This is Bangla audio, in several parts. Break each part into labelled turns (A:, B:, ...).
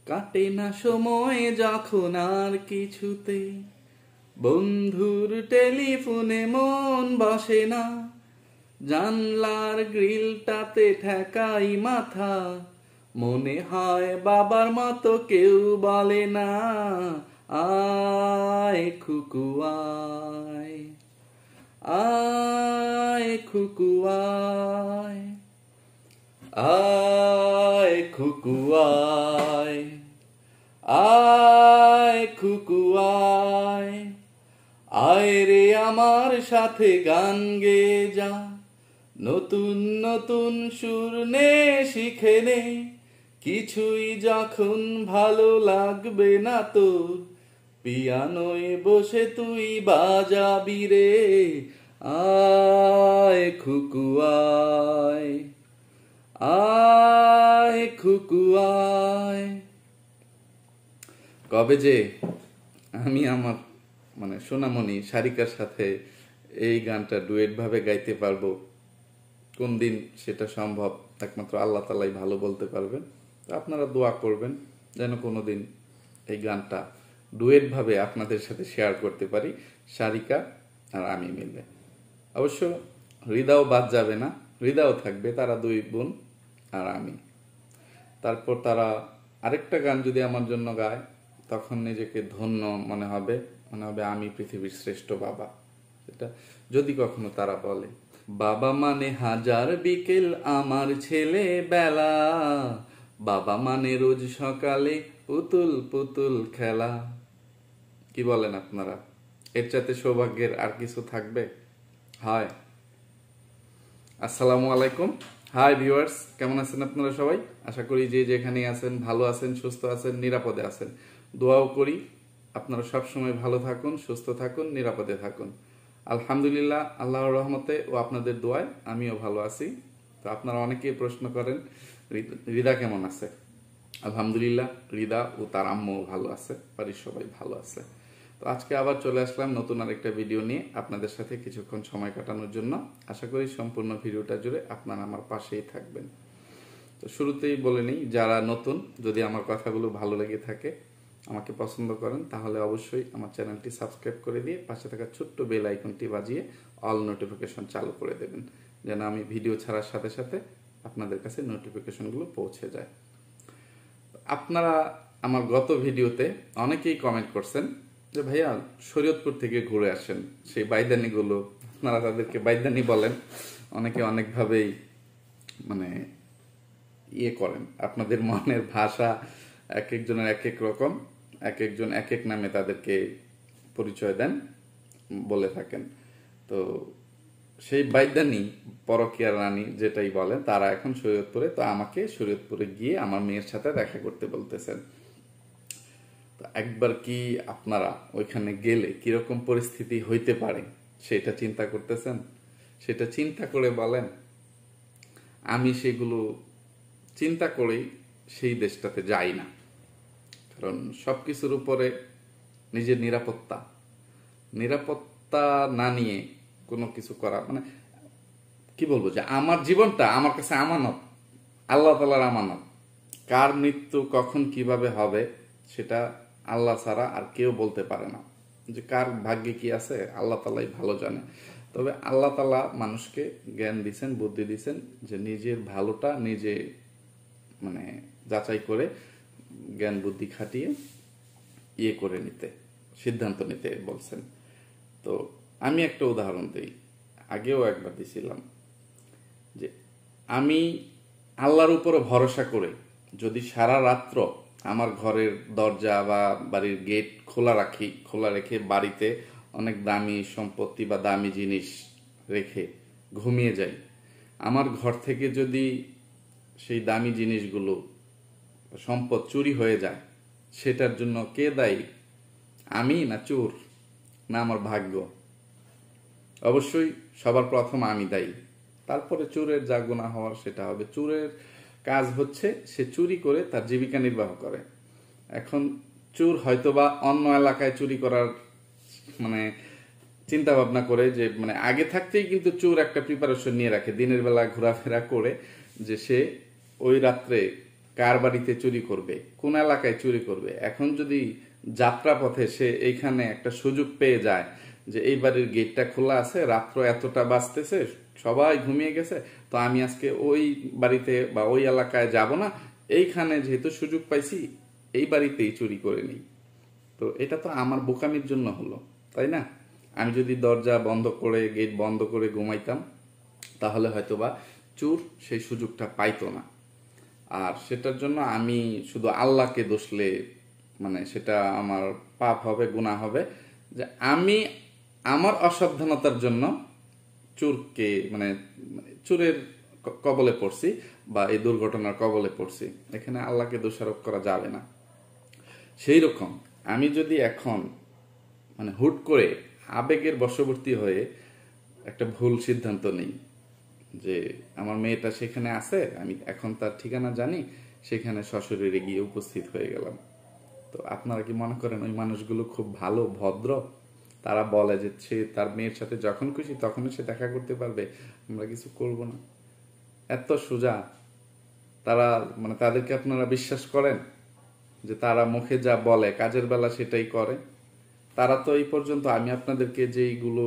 A: কাটে না সময় যখন আর কিছুতে, বন্ধুর টেলিফোনে মন বসে না, জানলার গ্রিলটাতে ঠেকাই মাথা, মনে হয় বাবার মতো কেউ বলে না, আয় খুকু আয়, আয় খুকু আয়, আয় খুকু আয়, আয় খুকু আয়, আয় রে আমার সাথে গান গেয়ে যা, নতুন নতুন সুর নে শিখে নে, কিছুই যখন ভালো লাগবে না তোর, পিয়ানোয় বসে তুই বাজাবি রে, আয় খুকু আয়, আয় খুকু আয়। কবে যে আমি আমার সোনামণি সারিকার সাথে এই গানটা ডুয়েট ভাবে গাইতে পারবো, কোন দিন সেটা সম্ভব একমাত্র আল্লাহ তাআলাই ভালো বলতে পারবেন। আপনারা দোয়া করবেন যেন কোনোদিন এই গানটা ডুয়েট ভাবে আপনাদের সাথে শেয়ার করতে পারি, সারিকা আর আমি মিলে। অবশ্য হৃদাও বাদ যাবে না, হৃদাও থাকবে, তারা দুই বোন আর আমি। তারপর তারা আরেকটা গান যদি আমার জন্য গায়, তখন নিজেকে ধন্য মনে হবে আমি পৃথিবীর শ্রেষ্ঠ বাবা। এটা যদি কখনো তারা বলে, বাবা মানে হাজার বিকেল আমার ছেলে বেলা, বাবা মানে রোজ সকালে পুতুল পুতুল খেলা। কি বলেন আপনারা? এর চাইতে সৌভাগ্যের আর কিছু থাকবে? হয়। আসসালামু আলাইকুম, হাই ভিউয়ার্স, কেমন আছেন আপনারা সবাই? আশা করি যে যেখানে আছেন ভালো আছেন, সুস্থ আছেন, নিরাপদে আছেন। দোয়াও করি আপনারা সব সময় ভালো থাকুন, সুস্থ থাকুন, নিরাপদে থাকুন। আলহামদুলিল্লাহ, আল্লাহর রহমতে ও আপনাদের দোয়ায় আমিও ভালো আছি। তো আপনারা অনেকেই প্রশ্ন করেন রিদা কেমন আছে? আলহামদুলিল্লাহ, রিদা ও তার আম্মুও ভালো আছে, বাড়ির সবাই ভালো আছে। তো আজকে আবার চলে আসলাম নতুন আরেকটা ভিডিও নিয়ে আপনাদের সাথে কিছুক্ষণ সময় কাটানোর জন্য। আশা করি সম্পূর্ণ ভিডিওটা জুড়ে আপনারা আমার পাশেই থাকবেন। তো শুরুতেই বলে নিই, যারা নতুন, যদি আমার কথাগুলো ভালো লেগে থাকে, আমাকে পছন্দ করেন, তাহলে অবশ্যই আমার চ্যানেলটি সাবস্ক্রাইব করে দিয়ে পাশে থাকা ছোট্ট বেল আইকনটি বাজিয়ে অল নোটিফিকেশন চালু করে দেবেন, যেন আমি ভিডিও ছাড়ার সাথে সাথে আপনাদের কাছে নোটিফিকেশনগুলো পৌঁছে যায়। আপনারা আমার গত ভিডিওতে অনেকেই কমেন্ট করছেন যে ভাইয়া শরীয়তপুর থেকে ঘুরে আসেন, সেই বাইদানিগুলো, আপনারা তাদেরকে বাইদানি বলেন, অনেকে অনেকভাবেই ইয়ে করেন, আপনাদের মনের ভাষা এক একজনের এক এক রকম, এক একজন এক এক নামে তাদেরকে পরিচয় দেন, বলে থাকেন। তো সেই বাইদানি, পরকীয়ার রানী যেটাই বলেন, তারা এখন শরীয়তপুরে। তো আমাকে শরীয়তপুরে গিয়ে আমার মেয়ের সাথে দেখা করতে বলতেছেন। তো একবার কি আপনারা ওইখানে গেলে কিরকম পরিস্থিতি হইতে পারে সেটা চিন্তা করতেছেন? সেটা চিন্তা করে বলেন। আমি সেগুলো চিন্তা করেই সেই দেশটাতে যাই না, কারণ সবকিছুর উপরে নিজের নিরাপত্তা না নিয়ে কোনো কিছু করা, কি বলবো, যে আমার জীবনটা আমার কাছে আমানত, আল্লাহ তাআলার আমানত। কার মৃত্যু কখন কিভাবে হবে সেটা আল্লাহ ছাড়া আর কেউ বলতে পারে না। যে কার ভাগ্যে কি আছে আল্লাহ তাআলাই ভালো জানে। তবে আল্লাহ তাআলা মানুষকে জ্ঞান দিছেন, বুদ্ধি দিছেন, যে নিজের ভালোটা নিজে যাচাই করে জ্ঞান বুদ্ধি খাটিয়ে ইয়ে করে নিতে, সিদ্ধান্ত নিতে বলছেন। তো আমি একটা উদাহরণ দিই, আগেও একবার দিছিলাম, যে আমি আল্লাহর উপরে ভরসা করে যদি সারা রাত্র আমার ঘরের দরজা বা বাড়ির গেট খোলা রেখে বাড়িতে অনেক দামি সম্পত্তি বা দামি জিনিস রেখে ঘুমিয়ে যাই, আমার ঘর থেকে যদি সেই দামি জিনিসগুলো, সম্পদ চুরি হয়ে যায়, সেটার জন্য কে দায়ী? আমি না চোর, না আমার ভাগ্য? অবশ্যই সবার প্রথম আমি দায়ী, তারপরে চোরের যা গুনাহ হওয়ার সেটা হবে। চোরের কাজ হচ্ছে সে চুরি করে তার জীবিকা নির্বাহ করে। এখন চোর হয়তোবা অন্য এলাকায় চুরি করার চিন্তা ভাবনা করে, যে আগে থাকতেই কিন্তু চোর একটা প্রিপারেশন নিয়ে রাখে, দিনের বেলা ঘোরাফেরা করে, যে সে ওই রাত্রে কার বাড়িতে চুরি করবে, কোন এলাকায় চুরি করবে। এখন যদি যাত্রা পথে সে এইখানে একটা সুযোগ পেয়ে যায় যে এই বাড়ির গেটটা খোলা আছে, রাত্র এতটা বাজতেছে, সবাই ঘুমিয়ে গেছে, তো আমি আজকে ওই বাড়িতে বা ওই এলাকায় যাব না, এইখানে যেহেতু সুযোগ পাইছি এই বাড়িতেই চুরি করে নিই। তো এটা তো আমার বোকামির জন্য হলো, তাই না? আমি যদি দরজা বন্ধ করে গেট বন্ধ করে ঘুমাইতাম তাহলে হয়তোবা চোর সেই সুযোগটা পাইতো না। আর সেটার জন্য আমি শুধু আল্লাহকে দোষলে মানে সেটা আমার পাপ হবে, গুনাহ হবে, যে আমি আমার অসাবধানতার জন্য চোরকে মানে চোরের কবলে পড়ছি বা এই দুর্ঘটনার কবলে পড়ছি। এখানে আল্লাহকে দোষারোপ করা যাবে না। সেই রকম আমি যদি এখন মানে হুট করে আবেগের বশবর্তী হয়ে একটা ভুল সিদ্ধান্ত নিই যে আমার মেয়েটা সেখানে আছে, আমি এখন তার ঠিকানা জানি, সেখানে সশরীরে গিয়ে উপস্থিত হয়ে গেলাম, তো আপনারা কি মনে করেন ওই মানুষগুলো খুব ভালো ভদ্র? তারা বলে যে সে তার মেয়ের সাথে যখন খুশি তখনই সে দেখা করতে পারবে, আমরা কিছু করব না, এত সোজা তারা? মানে তাদেরকে আপনারা বিশ্বাস করেন যে তারা মুখে যা বলে কাজের বেলা সেটাই করে? তারা তো এই পর্যন্ত আমি আপনাদেরকে যেইগুলো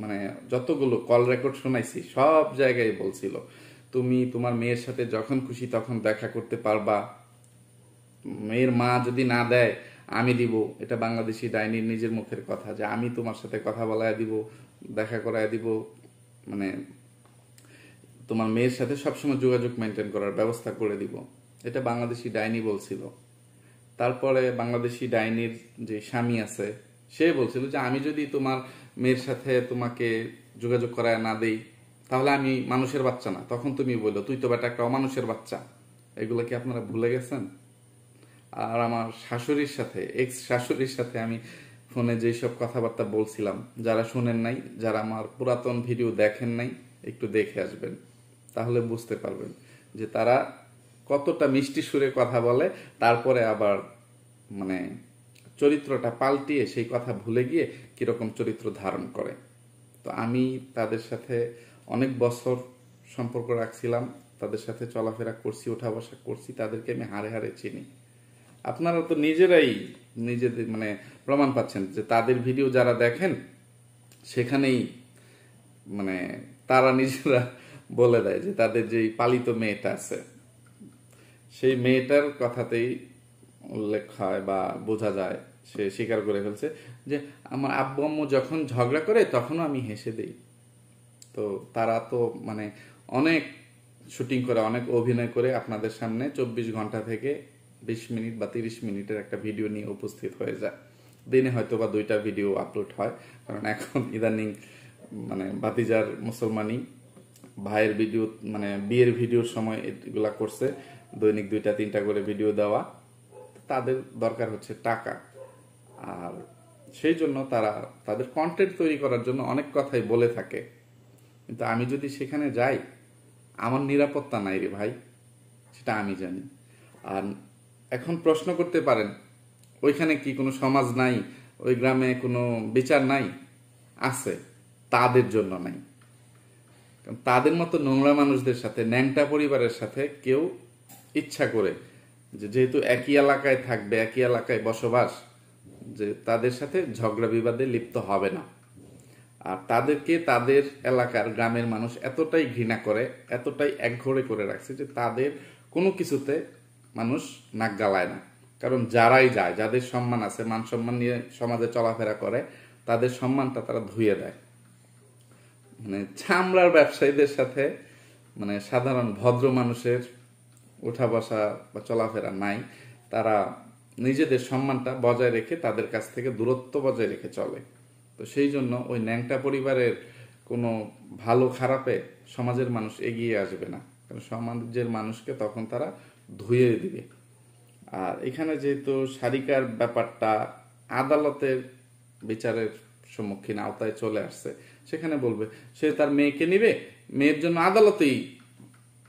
A: মানে যতগুলো কল রেকর্ড শোনাইছি সব জায়গায় বলছিল তুমি তোমার মেয়ের সাথে যখন খুশি তখন দেখা করতে পারবা, মেয়ের মা যদি না দেয় আমি দিব। এটা বাংলাদেশি ডাইনির নিজের মুখের কথা যে আমি তোমার সাথে কথা বলায় দিব, দেখা করায় দিব, মানে তোমার মেয়ের সাথে সবসময় যোগাযোগ মেনটেন করার ব্যবস্থা করে দিব। এটা বাংলাদেশি ডাইনি বলছিল। তারপরে বাংলাদেশি ডাইনির যে স্বামী আছে সে বলছিল যে আমি যদি তোমার মেয়ের সাথে তোমাকে যোগাযোগ করায় না দেই তাহলে আমি মানুষের বাচ্চা না। তখন তুমি বললো তুই তো বেটা একটা অমানুষের বাচ্চা। এগুলো কি আপনারা ভুলে গেছেন? আর আমার শাশুড়ির সাথে এক্স শাশুড়ির সাথে আমি ফোনে যেসব কথাবার্তা বলছিলাম, যারা শুনেন নাই, যারা আমার পুরাতন ভিডিও দেখেন নাই, একটু দেখে আসবেন, তাহলে বুঝতে পারবেন যে তারা কতটা মিষ্টি সুরে কথা বলে, তারপরে আবার মানে চরিত্রটা পাল্টিয়ে সেই কথা ভুলে গিয়ে কিরকম চরিত্র ধারণ করে। তো আমি তাদের সাথে অনেক বছর সম্পর্ক রাখছিলাম, তাদের সাথে চলাফেরা করছি, ওঠা বসা করছি, তাদেরকে আমি হাড়ে হাড়ে চিনি। আপনারা তো নিজেরাই নিজেদের মানে প্রমাণ পাচ্ছেন যে তাদের ভিডিও যারা দেখেন সেখানেই মানে তারা নিজেরা বলে দেয় যে তাদের যে পালিত মেয়েটা আছে সেই মেয়েটার কথাতেই উল্লেখ হয় বা বোঝা যায়, সে স্বীকার করে ফেলছে যে আমার আব্বু আম্মু যখন ঝগড়া করে তখনও আমি হেসে দেই। তো তারা তো মানে অনেক শুটিং করে, অনেক অভিনয় করে আপনাদের সামনে 24 ঘন্টা থেকে 20 মিনিট বা 30 মিনিটের একটা ভিডিও নিয়ে উপস্থিত হয়ে যায়। দিনে হয়তো বা 2টা ভিডিও আপলোড হয়, কারণ এখন ইদানিং মানে ভাতিজার মুসলমানি ভাইয়ের ভিডিও মানে বিয়ের ভিডিওর সময় এগুলা করছে, দৈনিক 2টা 3টা করে ভিডিও দেওয়া। তাদের দরকার হচ্ছে টাকা, আর সেই জন্য তারা তাদের কন্টেন্ট তৈরি করার জন্য অনেক কথাই বলে থাকে। কিন্তু আমি যদি সেখানে যাই আমার নিরাপত্তা নাই রে ভাই, সেটা আমি জানি। আর এখন প্রশ্ন করতে পারেন ওইখানে কি কোনো সমাজ নাই, ওই গ্রামে কোনো বিচার নাই? আছে, তাদের জন্য নাই। কারণ তাদের মতো নোংরা মানুষদের সাথে, ন্যাংটা পরিবারের সাথে কেউ ইচ্ছা করে যে যেহেতু একই এলাকায় থাকবে, একই এলাকায় বসবাস, যে তাদের সাথে ঝগড়া বিবাদে লিপ্ত হবে না। আর তাদেরকে তাদের এলাকার গ্রামের মানুষ এতটাই ঘৃণা করে, এতটাই একঘরে করে রাখছে যে তাদের কোনো কিছুতে মানুষ নাক গালায় না। কারণ যারাই যায়, যাদের সম্মান আছে, মান সম্মান নিয়ে সমাজে চলাফেরা করে, তাদের সম্মানটা তারা ধুয়ে দেয়। মানে চামড়ার ব্যবসায়ীদের সাথে মানে সাধারণ ভদ্র মানুষের ওঠা বসা বা চলাফেরা নাই। তারা নিজেদের সম্মানটা বজায় রেখে তাদের কাছ থেকে দূরত্ব বজায় রেখে চলে। তো সেই জন্য ওই ন্যাংটা পরিবারের কোনো ভালো খারাপে সমাজের মানুষ এগিয়ে আসবে না, কারণ সমাজের মানুষকে তখন তারা ধুয়ে দিবে। আর এখানে যেহেতু সারিকার ব্যাপারটা আদালতের বিচারের সম্মুখীন আওতায় চলে আসছে, সেখানে বলবে সে তার মেয়েকে নিবে, মেয়ের জন্য আদালতেই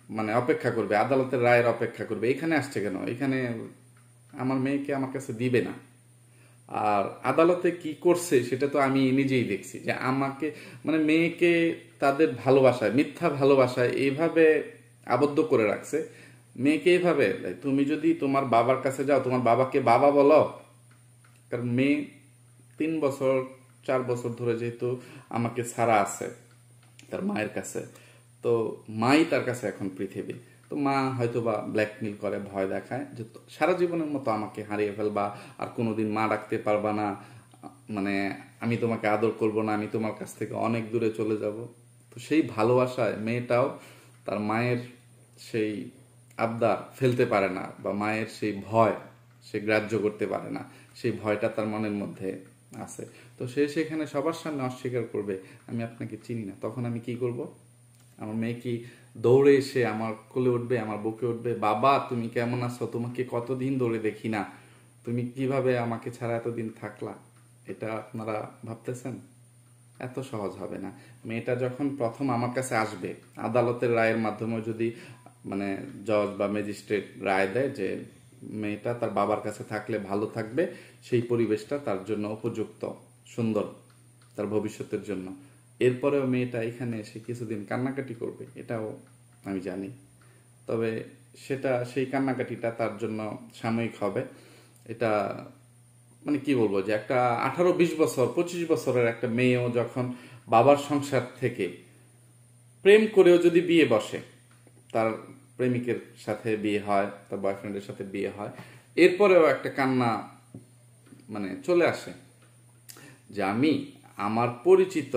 A: মানে অপেক্ষা করবে, আদালতের রায়ের অপেক্ষা করবে। এখানে আসছে কেন? এখানে আমার মেয়েকে আমার কাছে দিবে না। আর আদালতে কি করছে সেটা তো আমি নিজেই দেখছি, যে আমাকে মানে মেয়েকে তাদের ভালোবাসায়, মিথ্যা ভালোবাসায় এইভাবে আবদ্ধ করে রাখছে মেয়েকে এইভাবে, তুমি যদি তোমার বাবার কাছে যাও, তোমার বাবাকে বাবা বলো, কারণ মেয়ে 3 বছর 4 বছর ধরে যেহেতু আমাকে ছাড়া আছে তার মায়ের কাছে, তো মাই তার কাছে এখন পৃথিবী। তো মা হয়তো বা ব্ল্যাকমেল করে, ভয় দেখায় যে সারা জীবনের মতো আমাকে হারিয়ে ফেলবা, আর কোনোদিন মা ডাকতে পারবা না, মানে আমি তোমাকে আদর করব না, আমি তোমার কাছ থেকে অনেক দূরে চলে যাব। তো সেই ভালোবাসায় মেয়েটাও তার মায়ের সেই আবদার ফেলতে পারে না, বা মায়ের সেই ভয় সে গ্রাহ্য করতে পারে না, সেই ভয়টা তার মনের মধ্যে আছে। তো সে সেখানে সবার সামনে অস্বীকার করবে আমি আপনাকে চিনি না। তখন আমি কি করব? আমার মেয়ে কি দৌড়ে এসে আমার কোলে উঠবে, আমার বুকে উঠবে, বাবা তুমি কেমন আছো, তোমাকে কতদিন ধরে দেখি না, তুমি কিভাবে আমাকে ছাড়া এতদিন থাকলা? এটা আপনারা ভাবতেছেন? এত সহজ হবে না। মেয়েটা যখন প্রথম আমার কাছে আসবে, আদালতের রায়ের মাধ্যমে যদি মানে জজ বা ম্যাজিস্ট্রেট রায় দেয় যে মেয়েটা তার বাবার কাছে থাকলে ভালো থাকবে, সেই পরিবেশটা তার জন্য উপযুক্ত, সুন্দর তার ভবিষ্যতের জন্য, এরপরেও মেয়েটা এখানে এসে কিছুদিন কান্নাকাটি করবে, এটাও আমি জানি। তবে সেটা, সেই কান্নাকাটিটা তার জন্য সাময়িক হবে। এটা মানে কি বলবো, যে একটা 18-20 বছর 25 বছরের একটা মেয়েও যখন বাবার সংসার থেকে প্রেম করেও যদি বিয়ে বসে, তার প্রেমিকের সাথে বিয়ে হয়, তার বয়ফ্রেন্ডের সাথে বিয়ে হয়, এরপরেও একটা কান্না মানে চলে আসে যে আমি আমার পরিচিত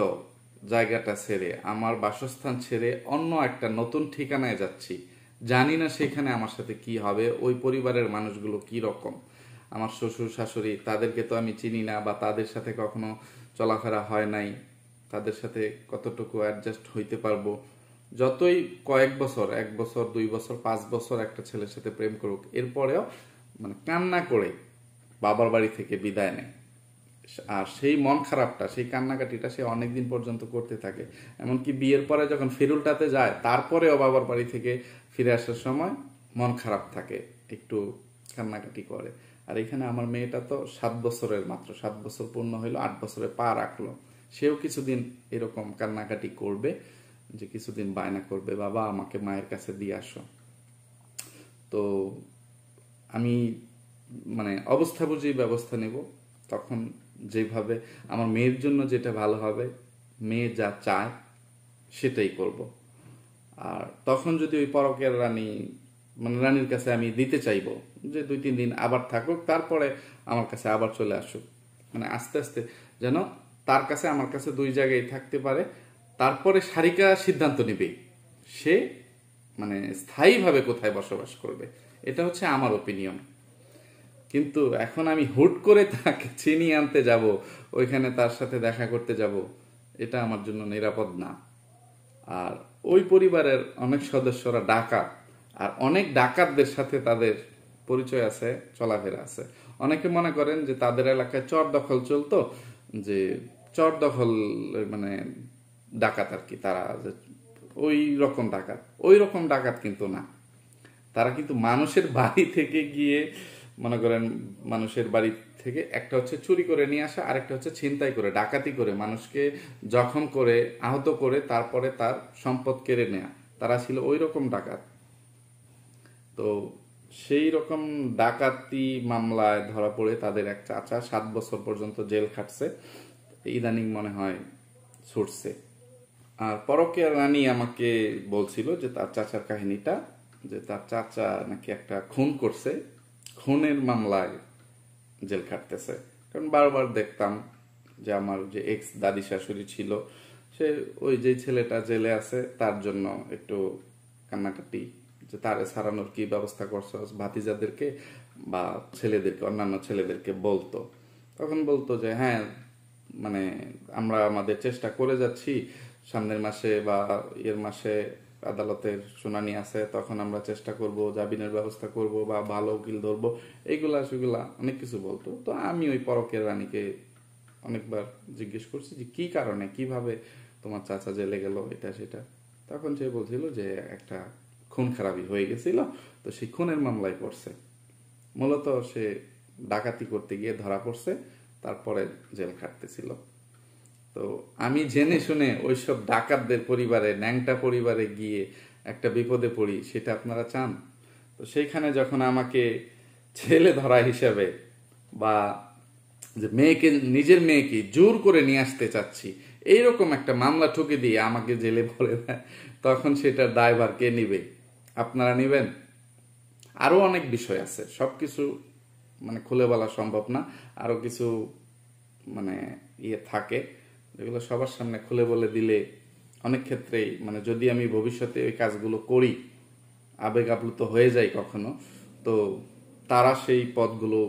A: জায়গাটা ছেড়ে, আমার বাসস্থান ছেড়ে অন্য একটা নতুন ঠিকানায় যাচ্ছি, জানি না সেখানে আমার সাথে কি হবে, ওই পরিবারের মানুষগুলো কি রকম, আমার শ্বশুর শাশুড়ি, তাদেরকে তো আমি চিনি না, বা তাদের সাথে কখনো চলাফেরা হয় নাই, তাদের সাথে কতটুকু অ্যাডজাস্ট হইতে পারবো। যতই কয়েক বছর, 1 বছর 2 বছর 5 বছর একটা ছেলের সাথে প্রেম করুক, এরপরেও মানে কান্না করে বাবার বাড়ি থেকে বিদায় নেয়। আর সেই মন খারাপটা, সেই কান্নাকাটিটা সে অনেকদিন পর্যন্ত করতে থাকে। এমনকি বিয়ের পরে যখন ফেরুলটাতে যায়, তারপরেও বাবার বাড়ি থেকে ফিরে আসার সময় মন খারাপ থাকে, একটু কান্নাকাটি করে। আর এখানে আমার মেয়েটা তো 7 বছরের, মাত্র 7 বছর পূর্ণ হইলো, 8 বছরে পা রাখলো, সেও কিছুদিন এরকম কান্নাকাটি করবে, যে কিছুদিন বায়না করবে বাবা আমাকে মায়ের কাছে দিয়ে আসো। তো আমি মানে অবস্থা বুঝেই ব্যবস্থা নেব। তখন যেভাবে আমার মেয়ের জন্য যেটা ভালো হবে, মেয়ে যা চায় সেটাই করব। আর তখন যদি ওই পরকের রানী, মানে রানীর কাছে আমি দিতে চাইবো যে 2-3 দিন আবার থাকুক, তারপরে আমার কাছে আবার চলে আসুক, মানে আস্তে আস্তে যেন তার কাছে আমার কাছে 2 জায়গায় থাকতে পারে। তারপরে সারিকা সিদ্ধান্ত নেবে সে মানে স্থায়ীভাবে কোথায় বসবাস করবে। এটা হচ্ছে আমার ওপিনিয়ন। কিন্তু এখন আমি হুট করে তাকে চিনিয়ে আনতে যাব, ওইখানে তার সাথে দেখা করতে যাব, এটা আমার জন্য নিরাপদ না। আর ওই পরিবারের অনেক সদস্যরা ডাকাত, আর অনেক ডাকাতদের সাথে তাদের পরিচয় আছে, চলাফেরা আছে। অনেকে মনে করেন যে তাদের এলাকায় চর দখল চলতো, যে চর দখল মানে ডাকাত আর কি, তারা যে ওই রকম ডাকাত, ওই রকম ডাকাত কিন্তু না। তারা কিন্তু মানুষের বাড়ি থেকে গিয়ে, মনে করেন মানুষের বাড়ি থেকে একটা হচ্ছে চুরি করে নিয়ে আসা, আরেকটা হচ্ছে ছিনতাই করে, ডাকাতি করে, মানুষকে জখম করে, আহত করে, তারপরে তার সম্পদ কেড়ে নেয়া। তারা ছিল ওই রকম ডাকাত। তো সেই রকম ডাকাতি মামলায় ধরা পড়ে তাদের এক চাচা 7 বছর পর্যন্ত জেল খাটছে, ইদানিং মনে হয় ছুটছে। আর পরকীয়া রানী আমাকে বলছিল যে তার চাচার কাহিনীটা, যে তার চাচা নাকি একটা খুন করছে, খুনের মামলায় জেল খাটতেছে। কারণ বারবার দেখতাম যে আমার যে এক্স দাদি শাশুড়ি ছিল, সে ওই যে ছেলেটা জেলে আছে তার জন্য একটু কান্নাকাটি, যে তারে ছাড়ানোর কি ব্যবস্থা করছো ভাতিজাদেরকে বা ছেলেদেরকে, অন্যান্য ছেলেদেরকে বলতো। তখন বলতো যে হ্যাঁ, মানে আমরা আমাদের চেষ্টা করে যাচ্ছি, সামনের মাসে বা এর মাসে আদালতের শুনানি আছে, তখন আমরা চেষ্টা করব, জামিনের ব্যবস্থা করব বা ভালো উকিল ধরবো, এইগুলা সেগুলা অনেক কিছু বলতো। তো আমি ওই পরকের রানীকে অনেকবার জিজ্ঞেস করছি যে কি কারণে, কিভাবে তোমার চাচা জেলে গেল, এটা সেটা। তখন সে বলছিল যে একটা খুন খারাপি হয়ে গেছিল, তো সেই খুনের মামলায় পড়ছে। মূলত সে ডাকাতি করতে গিয়ে ধরা পড়ছে, তারপরে জেল খাটতেছিল। তো আমি জেনে শুনে ওইসব ডাকাতদের পরিবারে, ন্যাংটা পরিবারে গিয়ে একটা বিপদে পড়ি, সেটা আপনারা চান? তো সেইখানে যখন আমাকে ছেলে ধরা হিসাবে বা যে মেয়েকে, নিজের মেয়েকে জোর করে নিয়ে আসতে চাচ্ছি, এইরকম একটা মামলা ঠুকে দিয়ে আমাকে জেলে ভরে দেয়, তখন সেটার দায়ভার কে নিবে? আপনারা নিবেন? আরো অনেক বিষয় আছে, সবকিছু মানে খুলে বলা সম্ভব না। আরো কিছু মানে থাকে, যেগুলো সবার সামনে খুলে বলে দিলে অনেক ক্ষেত্রেই মানে যদি আমি ভবিষ্যতে ওই কাজগুলো করি, আবেগ আপ্লুত হয়ে যাই কখনো, তো তারা সেই পথগুলো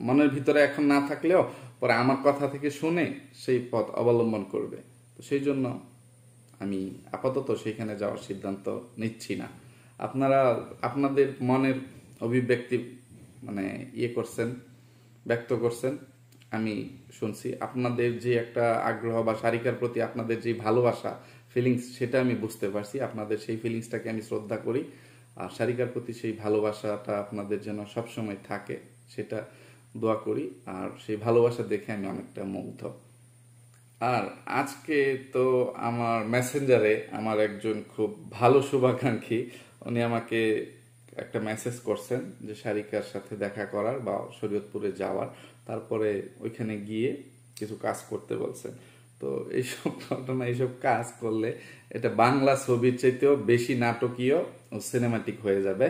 A: মনের ভিতরে এখন না থাকলেও পরে আমার কথা থেকে শুনে সেই পথ অবলম্বন করবে। তো সেই জন্য আমি আপাতত সেইখানে যাওয়ার সিদ্ধান্ত নিচ্ছি না। আপনারা আপনাদের মনের অভিব্যক্তি মানে করছেন, ব্যক্ত করছেন, আমি শুনছি। আপনাদের যে একটা আগ্রহ বা সারিকার প্রতি আপনাদের যে ভালোবাসা, ফিলিংস, সেটা আমি বুঝতে পারছি। আপনাদের সেই ফিলিংসটাকে আমি শ্রদ্ধা করি, আর সারিকার প্রতি সেই ভালোবাসাটা আপনাদের যেন সবসময় থাকে সেটা দোয়া করি। আর সেই ভালোবাসা দেখে আমি অনেকটা মুগ্ধ। আর আজকে তো আমার মেসেঞ্জারে আমার একজন খুব ভালো শুভাকাঙ্ক্ষী, উনি আমাকে একটা মেসেজ করছেন যে সারিকার সাথে দেখা করার বা শরীয়তপুরে যাওয়ার, তারপরে ওইখানে গিয়ে কিছু কাজ করতে বলছেন। তো এইসব ঘটনা, এইসব কাজ করলে এটা বাংলা ছবির চাইতেও বেশি নাটকীয় ও সিনেমাটিক হয়ে যাবে।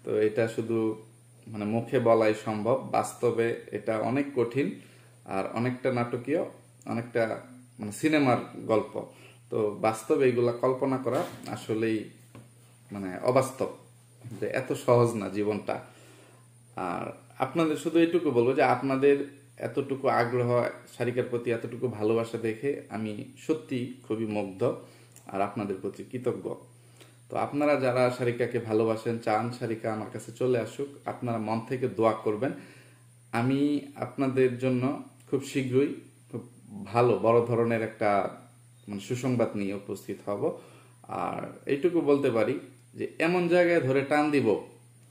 A: তো এটা শুধু মানে মুখে বলাই সম্ভব, বাস্তবে এটা অনেক কঠিন আর অনেকটা নাটকীয়, অনেকটা মানে সিনেমার গল্প। তো বাস্তবে এগুলা কল্পনা করা আসলেই মানে অবাস্তব, যে এত সহজ না জীবনটা। আর আপনাদের শুধু এইটুকু বলবো যে আপনাদের এতটুকু আগ্রহ, সারিকার প্রতি এতটুকু ভালোবাসা দেখে আমি সত্যি খুবই মুগ্ধ আর আপনাদের প্রতি কৃতজ্ঞ। তো আপনারা যারা সারিকাকে ভালোবাসেন, চান সারিকা আমার কাছে চলে আসুক, আপনারা মন থেকে দোয়া করবেন। আমি আপনাদের জন্য খুব শীঘ্রই খুব ভালো বড় ধরনের একটা মানে সুসংবাদ নিয়ে উপস্থিত হব। আর এইটুকু বলতে পারি যে এমন জায়গায় ধরে টান দিব,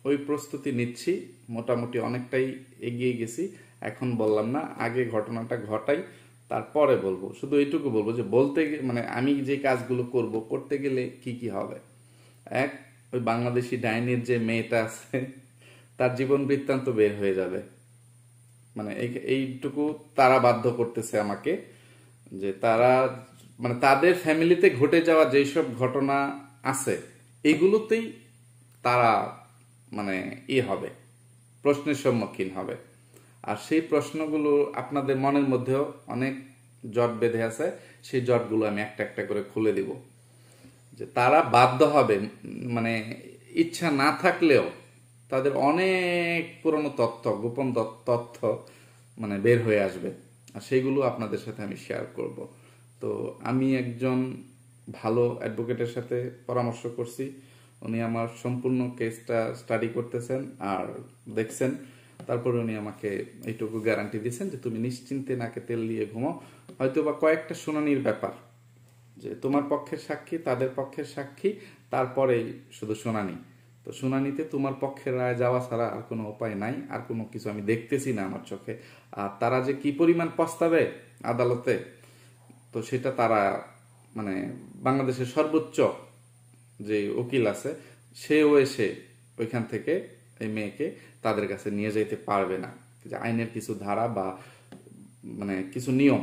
A: ওই প্রস্তুতি নিচ্ছি, মোটামুটি অনেকটাই এগিয়ে গেছি। এখন বললাম না, আগে ঘটনাটা ঘটাই, তারপরে বলবো। শুধু এইটুকু বলবো যে বলতে মানে আমি যে কাজগুলো করব, করতে গেলে কি কি হবে। এক, ওই বাংলাদেশি ডাইনির যে মেয়েটা আছে তার জীবন বৃত্তান্ত বের হয়ে যাবে। মানে এইটুকু তারা বাধ্য করতেছে আমাকে, যে তারা মানে তাদের ফ্যামিলিতে ঘটে যাওয়া যেসব ঘটনা আছে এইগুলোতেই তারা মানে হবে, প্রশ্নের সম্মুখীন হবে। আর সেই প্রশ্নগুলো আপনাদের মনের মধ্যেও অনেক জট বেঁধে আছে, সেই জটগুলো আমি একটা একটা করে খুলে দিব। যে তারা বাধ্য হবে, মানে ইচ্ছা না থাকলেও তাদের অনেক পুরনো তথ্য, গোপন তথ্য মানে বের হয়ে আসবে, আর সেইগুলো আপনাদের সাথে আমি শেয়ার করব। তো আমি একজন ভালো অ্যাডভোকেটের সাথে পরামর্শ করছি, উনি আমার সম্পূর্ণ কেসটা স্টাডি করতেছেন আর দেখছেন। তারপরে উনি আমাকে এইটুকু গ্যারান্টি দিয়েছেন যে তুমি নিশ্চিন্তে নাকে তেল দিয়ে ঘুমাও। হয়তো বা কয়েকটা শুনানির ব্যাপার, যে তোমার পক্ষের সাক্ষী, তাদের পক্ষের সাক্ষী, তারপরেই শুধু শুনানি। তো শুনানিতে তোমার পক্ষের রায় যাওয়া ছাড়া আর কোনো উপায় নাই, আর কোনো কিছু আমি দেখতেছি না আমার চোখে। আর তারা যে কি পরিমাণ পস্তাবে আদালতে, তো সেটা তারা মানে বাংলাদেশের সর্বোচ্চ যে উকিল আছে সেও এসে ওইখান থেকে এই মেয়েকে তাদের কাছে নিয়ে যেতে পারবে না। যে আইনের কিছু ধারা বা মানে কিছু নিয়ম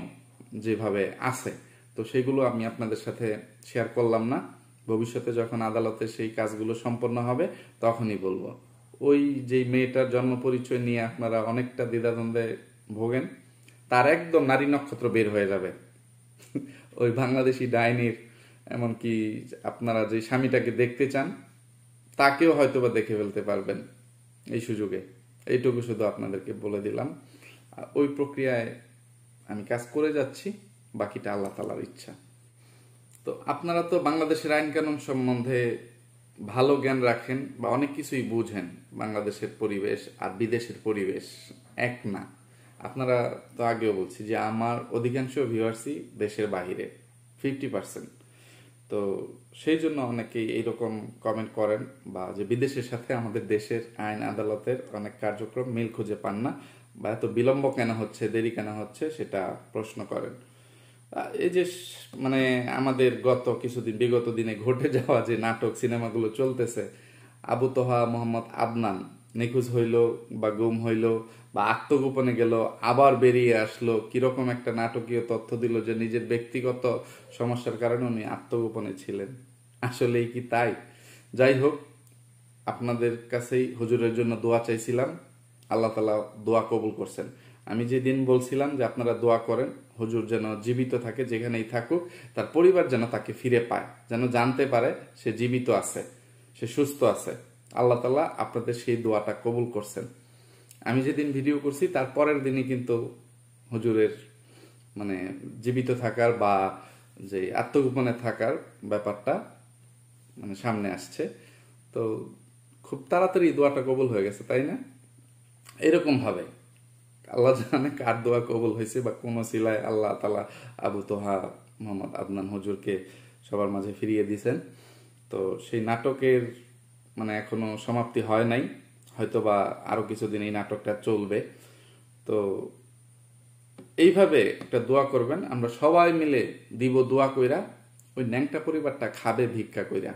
A: যেভাবে আছে, তো সেগুলো আমি আপনাদের সাথে শেয়ার করলাম না। ভবিষ্যতে যখন আদালতে সেই কাজগুলো সম্পন্ন হবে তখনই বলবো। ওই যে মেয়েটার জন্ম পরিচয় নিয়ে আপনারা অনেকটা দ্বিধাদ্বন্দ্বে ভোগেন, তার একদম নারী নক্ষত্র বের হয়ে যাবে ওই বাংলাদেশি ডাইনির। এমনকি আপনারা যে স্বামীটাকে দেখতে চান তাকেও হয়তোবা দেখে ফেলতে পারবেন এই সুযোগে। এইটুকু শুধু আপনাদেরকে বলে দিলাম। ওই প্রক্রিয়ায় আমি কাজ করে যাচ্ছি, বাকিটা আল্লাহ তাআলার ইচ্ছা। তো আপনারা তো বাংলাদেশের আইন কানুন সম্বন্ধে ভালো জ্ঞান রাখেন বা অনেক কিছুই বুঝেন। বাংলাদেশের পরিবেশ আর বিদেশের পরিবেশ এক না। আপনারা তো আগেও বলছি যে আমার অধিকাংশ ভিউয়ার্সই দেশের বাহিরে, 50%। তো সেই জন্য অনেকেই এইরকম কমেন্ট করেন, বা যে বিদেশের সাথে আমাদের দেশের আইন আদালতের অনেক কার্যক্রম মিল খুঁজে পান না, বা এত বিলম্ব কেন হচ্ছে, দেরি কেন হচ্ছে সেটা প্রশ্ন করেন। এই যে মানে আমাদের গত কিছুদিন, বিগত দিনে ঘটে যাওয়া যে নাটক সিনেমাগুলো চলতেছে, আবু তোহা মোহাম্মদ আদনান নিখোঁজ হইল বা গুম হইল বা আত্মগোপনে গেল, আবার বেরিয়ে আসলো, কিরকম একটা নাটকীয় তথ্য দিল যে নিজের ব্যক্তিগত সমস্যার কারণে উনি আত্মগোপনে ছিলেন। আসলেই কি তাই? যাই হোক, আপনাদের কাছেই হুজুরের জন্য দোয়া চাইছিলাম, আল্লাহ তালা দোয়া কবুল করছেন। আমি যেদিন বলছিলাম যে আপনারা দোয়া করেন হুজুর যেন জীবিত থাকে, যেখানেই থাকুক তার পরিবার যেন তাকে ফিরে পায়, যেন জানতে পারে সে জীবিত আছে, সে সুস্থ আছে। আল্লাহ তালা আপনাদের সেই দোয়াটা কবুল করছেন। আমি যেদিন ভিডিও করছি তার পরের দিনই কিন্তু হুজুরের মানে জীবিত থাকার বা যে আত্মগোপনে থাকার ব্যাপারটা মানে সামনে আসছে। তো খুব তাড়াতাড়ি দোয়াটা কবুল হয়ে গেছে, তাই না? এরকম ভাবে আল্লাহ জানে কার দোয়া কবুল হয়েছে বা কোন সিলায় আল্লাহ তালা আবু তোহা মোহাম্মদ আদনান হুজুরকে সবার মাঝে ফিরিয়ে দিয়েছেন। তো সেই নাটকের মানে এখনো সমাপ্তি হয় নাই, হয়তোবা আরো কিছুদিন এই নাটকটা চলবে। তো এইভাবে একটা দোয়া করবেন, আমরা সবাই মিলে দিব দোয়া কইরা, ওই ন্যাংটা পরিবারটা খাবে ভিক্ষা কইরা।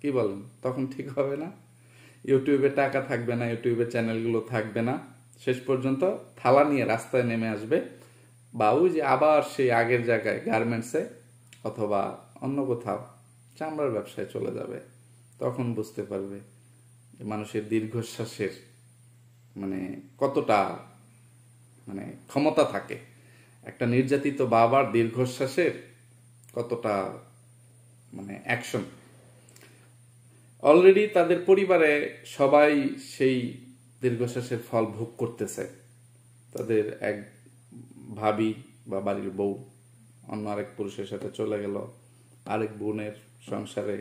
A: কি বলেন? তখন ঠিক হবে না? ইউটিউবে টাকা থাকবে না, ইউটিউবে চ্যানেলগুলো থাকবে না, শেষ পর্যন্ত থালা নিয়ে রাস্তায় নেমে আসবে, বা ওই যে আবার সেই আগের জায়গায় গার্মেন্টসে অথবা অন্য কোথাও চামড়ার ব্যবসায় চলে যাবে। তখন বুঝতে পারবে মানুষের দীর্ঘশ্বাসের মানে কতটা মানে ক্ষমতা থাকে, একটা নির্যাতিত বাবার দীর্ঘশ্বাসের কতটা মানে অ্যাকশন। অলরেডি তাদের পরিবারে সবাই সেই দীর্ঘশ্বাসের ফল ভোগ করতেছে। তাদের এক ভাবি বা বাড়ির বউ অন্য আরেক পুরুষের সাথে চলে গেল, আরেক বোনের সংসারে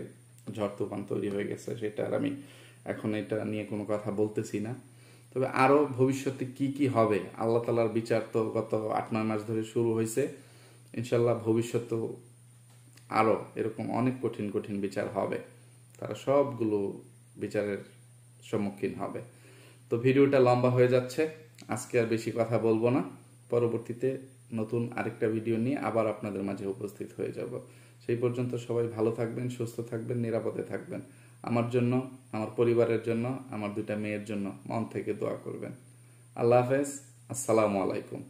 A: ঝড় তুফান তৈরি হয়ে গেছে, সেটা আর আমি এখন এটা নিয়ে কোনো কথা বলতেছি না। তবে আরো ভবিষ্যতে কি কি হবে, আল্লাহ তালার বিচার তো গত 8-9 মাস ধরে শুরু হয়েছে, ইনশাল্লাহ ভবিষ্যতে আরো এরকম অনেক কঠিন কঠিন বিচার হবে, তারা সবগুলো বিচারের সম্মুখীন হবে। তো ভিডিওটা লম্বা হয়ে যাচ্ছে, আজকে আর বেশি কথা বলবো না, পরবর্তীতে নতুন আরেকটা ভিডিও নিয়ে আবার আপনাদের মাঝে উপস্থিত হয়ে যাব। সেই পর্যন্ত সবাই ভালো থাকবেন, সুস্থ থাকবেন, নিরাপদে থাকবেন। আমার জন্য, আমার পরিবারের জন্য, আমার 2টা মেয়ের জন্য মন থেকে দোয়া করবেন। আল্লাহ হাফেজ, আসসালামু আলাইকুম।